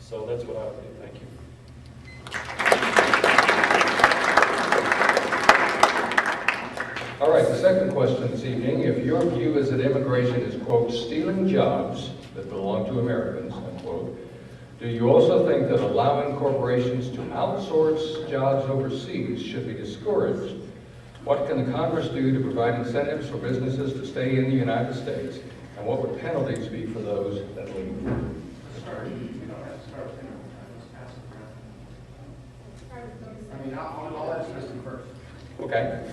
So that's what I would do. Thank you. All right, the second question this evening, if your view is that immigration is, quote, stealing jobs that belong to Americans, unquote, do you also think that allowing corporations to outsource jobs overseas should be discouraged? What can the Congress do to provide incentives for businesses to stay in the United States? And what would penalties be for those that leave? I'll ask this one first. Okay.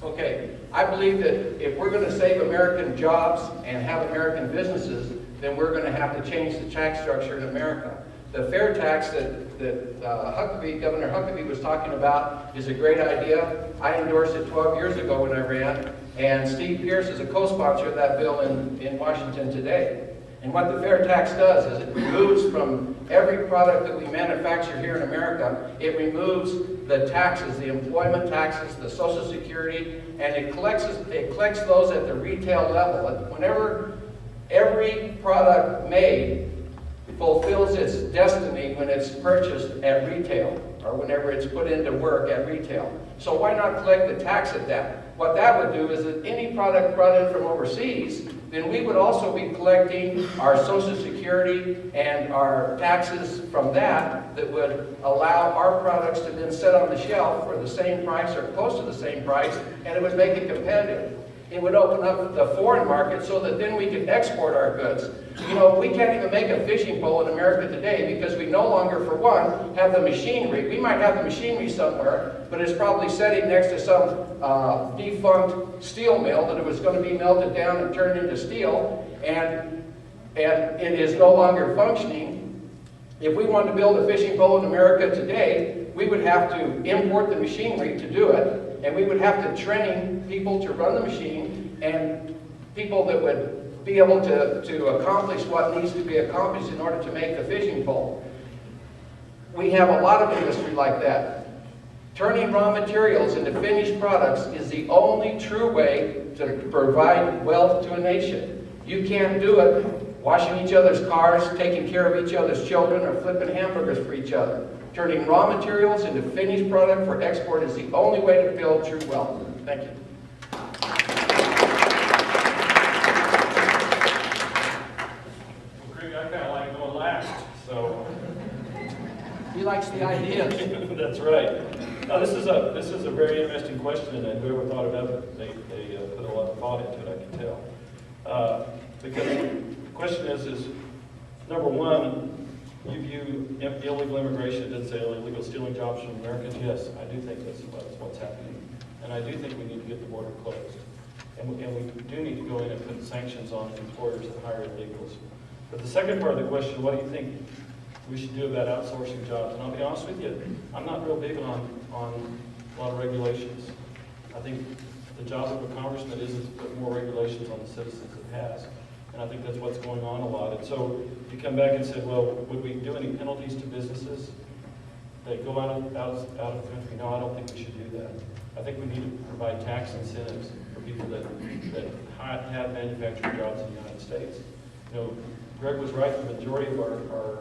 Okay, I believe that if we're going to save American jobs and have American businesses, then we're going to have to change the tax structure in America. The fair tax that Governor Huckabee was talking about is a great idea. I endorsed it 12 years ago when I ran, and Steve Pierce is a co-sponsor of that bill in Washington today. And what the fair tax does is it removes from every product that we manufacture here in America, it removes the taxes, the employment taxes, the Social Security, and it collects those at the retail level. Whenever every product made fulfills its destiny when it's purchased at retail, or whenever it's put into work at retail. So why not collect the tax at that? What that would do is that any product brought in from overseas, then we would also be collecting our Social Security and our taxes from that would allow our products to then sit on the shelf for the same price or close to the same price, and it would make it competitive. It would open up the foreign market so that then we could export our goods. You know, we can't even make a fishing pole in America today because we no longer, for one, have the machinery. We might have the machinery somewhere, but it's probably sitting next to some defunct steel mill that it was going to be melted down and turned into steel, and it is no longer functioning. If we wanted to build a fishing pole in America today, we would have to import the machinery to do it, and we would have to train people to run the machine and people that would be able to accomplish what needs to be accomplished in order to make the fishing pole. We have a lot of industry like that. Turning raw materials into finished products is the only true way to provide wealth to a nation. You can't do it washing each other's cars, taking care of each other's children, or flipping hamburgers for each other. Turning raw materials into finished product for export is the only way to build true wealth. Thank you. Well, Greg, I kind of like going last, so. He likes the ideas. That's right. Now, this is a very interesting question, and whoever thought of it, they put a lot of thought into it, I can tell. Because the question is number one, you view illegal immigration, it didn't say illegal stealing jobs from Americans. Yes, I do think that's what's happening. And I do think we need to get the border closed. And we do need to go in and put sanctions on employers that hire illegals. But the second part of the question, what do you think we should do about outsourcing jobs? And I'll be honest with you, I'm not real big on a lot of regulations. I think the job of a congressman is to put more regulations on the citizens it has. And I think that's what's going on a lot. And so if you come back and say, well, would we do any penalties to businesses that go out of the country? No, I don't think we should do that. I think we need to provide tax incentives for people that have manufacturing jobs in the United States. You know, Greg was right, the majority of our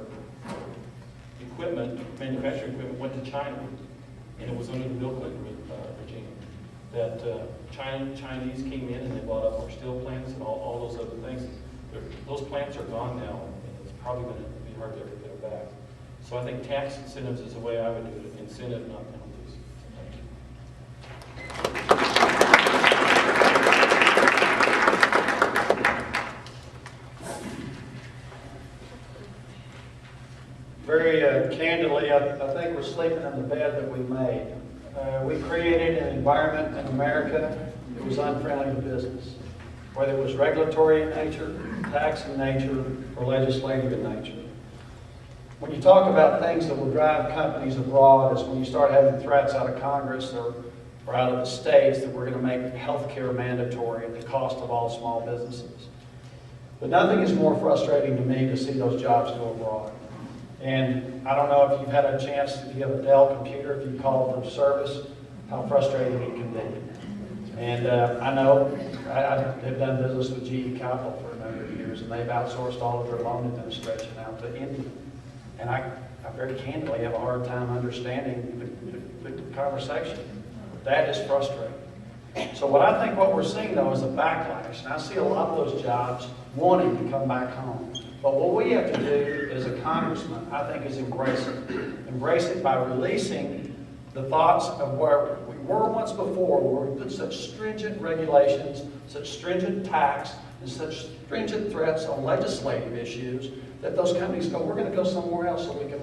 equipment, manufacturing equipment, went to China, and it was under the Bill Clinton regime. That Chinese came in and they bought up our steel plants and all those other things. Those plants are gone now, and it's probably going to be hard to ever get them back. So I think tax incentives is the way I would do it, incentive, not penalties. Very candidly, I think we're sleeping in the bed that we made. We created an environment in America that was unfriendly to business, whether it was regulatory in nature, tax in nature, or legislative in nature. When you talk about things that will drive companies abroad, is when you start having threats out of Congress or out of the states that we're going to make health care mandatory at the cost of all small businesses. But nothing is more frustrating to me to see those jobs go abroad. And I don't know if you've had a chance, if you have a Dell computer, if you call for service, how frustrating it can be. And I know, I have done business with GE Capital for a number of years. years, and they've outsourced all of their loan administration out to India. And I very candidly have a hard time understanding the conversation. That is frustrating. So what we're seeing though is a backlash, and I see a lot of those jobs wanting to come back home. But what we have to do as a congressman, I think, is embrace it. Embrace it by releasing the thoughts of where we were once before, where we put such stringent regulations, such stringent tax, and such stringent threats on legislative issues, that those companies go, we're going to go somewhere else so we can